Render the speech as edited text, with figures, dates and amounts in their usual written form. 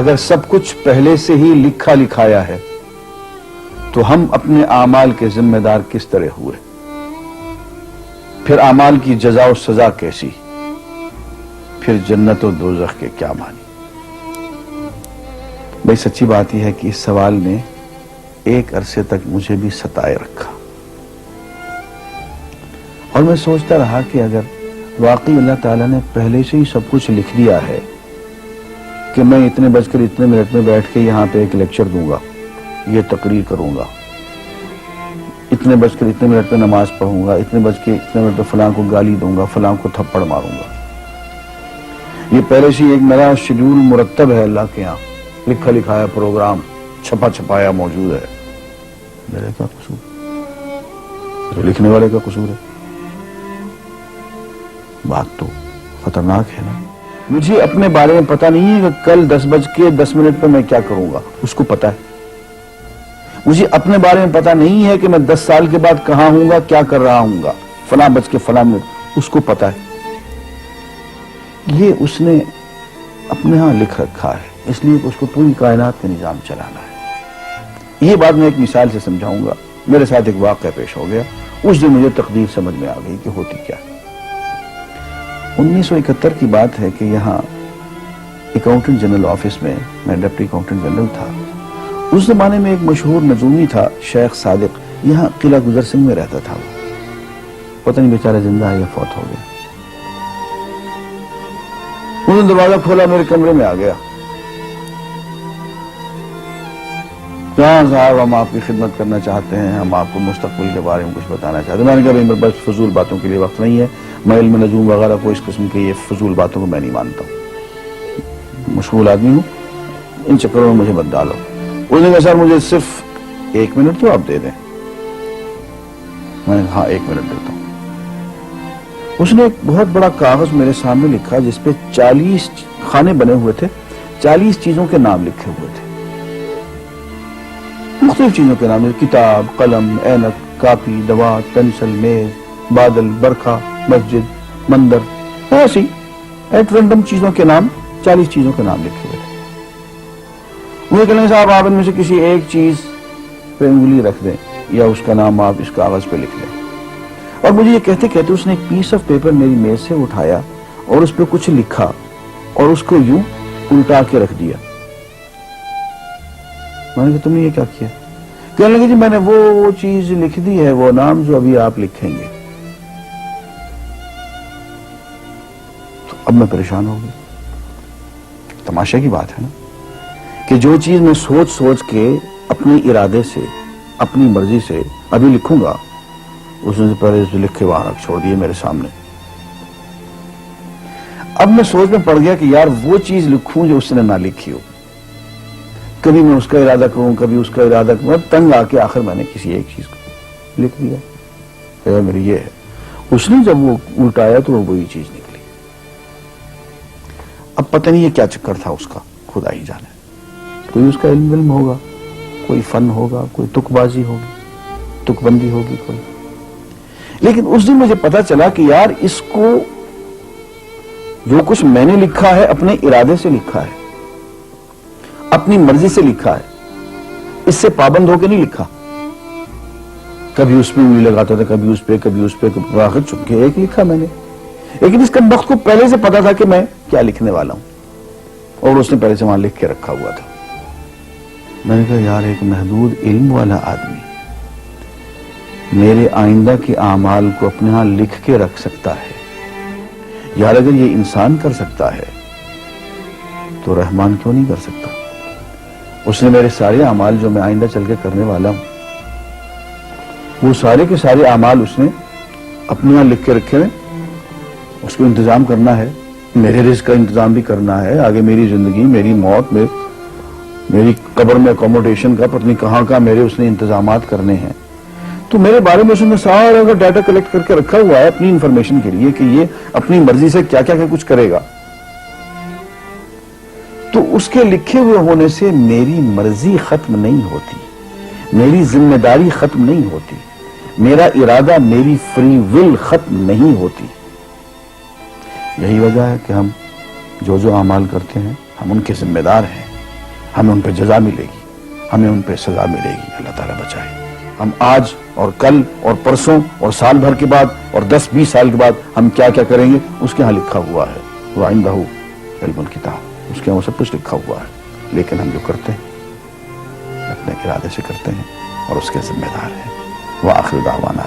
اگر سب کچھ پہلے سے ہی لکھا لکھایا ہے تو ہم اپنے اعمال کے ذمہ دار کس طرح ہوئے؟ پھر اعمال کی جزا و سزا کیسی؟ پھر جنت و دوزخ کے کیا معنی؟ بھئی سچی بات یہ ہے کہ اس سوال نے ایک عرصے تک مجھے بھی ستائے رکھا، اور میں سوچتا رہا کہ اگر واقعی اللہ تعالیٰ نے پہلے سے ہی سب کچھ لکھ دیا ہے کہ میں اتنے بج کر اتنے منٹ میں بیٹھ کے یہاں پہ ایک لیکچر دوں گا، یہ تقریر کروں گا، اتنے بج کر اتنے منٹ میں نماز پڑھوں گا، اتنے بج کے اتنے منٹ میں فلاں کو گالی دوں گا، فلاں کو تھپڑ ماروں گا، یہ پہلے سے ایک میرا شیڈول مرتب ہے اللہ کے یہاں، لکھا لکھایا پروگرام چھپا چھپایا موجود ہے، میرے کیا قصور؟ جو لکھنے والے کا قصور ہے؟ بات تو خطرناک ہے نا۔ مجھے اپنے بارے میں پتہ نہیں ہے کہ کل 10:10 پہ میں کیا کروں گا، اس کو پتا ہے۔ مجھے اپنے بارے میں پتہ نہیں ہے کہ میں 10 سال کے بعد کہاں ہوں گا، کیا کر رہا ہوں گا، فلاں بج کے فلاں منٹ، اس کو پتا ہے۔ یہ اس نے اپنے ہاں لکھ رکھا ہے، اس لیے کہ اس کو پوری کائنات کا نظام چلانا ہے۔ یہ بات میں ایک مثال سے سمجھاؤں گا۔ میرے ساتھ ایک واقعہ پیش ہو گیا، اس دن مجھے تقدیر سمجھ میں آ گئی کہ ہوتی کیا ہے۔ 1971 کی بات ہے کہ یہاں اکاؤنٹنٹ جنرل آفس میں میں ڈپٹی اکاؤنٹنٹ جنرل تھا۔ اس زمانے میں ایک مشہور نجومی تھا شیخ صادق، یہاں قلعہ گزر سنگھ میں رہتا تھا، وہ پتہ نہیں بیچارہ زندہ ہے یا فوت ہو گیا۔ انہوں نے دروازہ کھولا، میرے کمرے میں آ گیا۔ کہاں صاحب، ہم آپ کی خدمت کرنا چاہتے ہیں، ہم آپ کو مستقبل کے بارے میں کچھ بتانا چاہتے ہیں۔ میں نے کہا میرے پاس فضول باتوں کے لیے وقت نہیں ہے، میں علم نجوم وغیرہ کو اس قسم کے یہ فضول باتوں کو میں نہیں مانتا ہوں، مشغول آدمی ہوں، ان چکروں میں مجھے مت ڈالو۔ اس نے کہا سر مجھے صرف 1 منٹ تو آپ دے دیں۔ میں نے کہا ہاں 1 منٹ دیتا ہوں۔ اس نے ایک بہت بڑا کاغذ میرے سامنے لکھا جس پہ 40 خانے بنے ہوئے تھے، 40 چیزوں کے نام لکھے ہوئے تھے، مختلف چیزوں کے نام، کتاب، قلم، اینک، کاپی، دوات، پینسل، میز، بادل، برکھا، مسجد، مندر، ایسی ایٹ رینڈم چیزوں کے نام، 40 چیزوں کے نام لکھے ہوئے تھے۔ مجھے کہنے صاحب آپ ان میں سے کسی ایک چیز پہ انگلی رکھ دیں یا اس کا نام آپ اس کاغذ پہ لکھ لیں۔ اور مجھے یہ کہتے کہتے اس نے ایک پیس آف پیپر میری میز سے اٹھایا اور اس پہ کچھ لکھا اور اس کو یوں الٹا کے رکھ دیا۔ میں نے کہا تم نے یہ کیا کیا؟ کہنے لگے جی میں نے وہ چیز لکھ دی ہے، وہ نام جو ابھی آپ لکھیں گے۔ تو اب میں پریشان ہو گیا۔ تماشا کی بات ہے نا کہ جو چیز میں سوچ سوچ کے اپنے ارادے سے، اپنی مرضی سے ابھی لکھوں گا، اس نے پہلے لکھ کے وہاں رکھ چھوڑ دیے میرے سامنے۔ اب میں سوچ میں پڑ گیا کہ یار وہ چیز لکھوں جو اس نے نہ لکھی ہو۔ کبھی میں اس کا ارادہ کروں، کبھی اس کا ارادہ کروں، تنگ آ کے آخر میں نے کسی ایک چیز کو لکھ دیا، کہ میری یہ ہے۔ اس نے جب وہ الٹایا تو وہ وہی چیز نکلی۔ اب پتہ نہیں یہ کیا چکر تھا اس کا، خدا ہی جانے۔ کوئی اس کا علم ہوگا، کوئی فن ہوگا، کوئی تک بازی ہوگی، تک بندی ہوگی کوئی۔ لیکن اس دن مجھے پتا چلا کہ یار اس کو جو کچھ میں نے لکھا ہے اپنے ارادے سے لکھا ہے، اپنی مرضی سے لکھا ہے، اس سے پابند ہو کے نہیں لکھا۔ کبھی اس پہ انگلی لگاتا تھا، کبھی اس پہ، کبھی اس پہ، آخر چپ کے ایک لکھا میں نے۔ لیکن اس کمبخت کو پہلے سے پتا تھا کہ میں کیا لکھنے والا ہوں، اور اس نے پہلے سے وہاں لکھ کے رکھا ہوا تھا۔ میں نے کہا یار ایک محدود علم والا آدمی میرے آئندہ کے اعمال کو اپنے ہاں لکھ کے رکھ سکتا ہے، یار اگر یہ انسان کر سکتا ہے تو رحمان کیوں نہیں کر سکتا؟ اس نے میرے سارے اعمال جو میں آئندہ چل کے کرنے والا ہوں، وہ سارے کے سارے اعمال اس نے اپنے ہاں لکھ کے رکھے ہیں۔ اس کو انتظام کرنا ہے، میرے رزق کا انتظام بھی کرنا ہے، آگے میری زندگی، میری موت میں، میری قبر میں اکوموڈیشن کا پتہ نہیں کہاں کا میرے اس نے انتظامات کرنے ہیں۔ تو میرے بارے میں اس نے سارا کا ڈیٹا کلیکٹ کر کے رکھا ہوا ہے اپنی انفارمیشن کے لیے کہ یہ اپنی مرضی سے کیا کیا کچھ کرے گا۔ تو اس کے لکھے ہوئے ہونے سے میری مرضی ختم نہیں ہوتی، میری ذمہ داری ختم نہیں ہوتی، میرا ارادہ، میری فری ول ختم نہیں ہوتی۔ یہی وجہ ہے کہ ہم جو اعمال کرتے ہیں ہم ان کے ذمہ دار ہیں، ہمیں ان پہ جزا ملے گی، ہمیں ان پہ سزا ملے گی، اللہ تعالیٰ بچائے۔ ہم آج اور کل اور پرسوں اور سال بھر کے بعد اور 10-20 سال کے بعد ہم کیا کیا کریں گے اس کے ہاں لکھا ہوا ہے، وَعِندَهُ عِلْمُ الْكِتَابِ، اس کے ہاں سب کچھ لکھا ہوا ہے، لیکن ہم جو کرتے ہیں اپنے ارادے سے کرتے ہیں اور اس کے ذمہ دار ہیں۔ وآخر دعوانا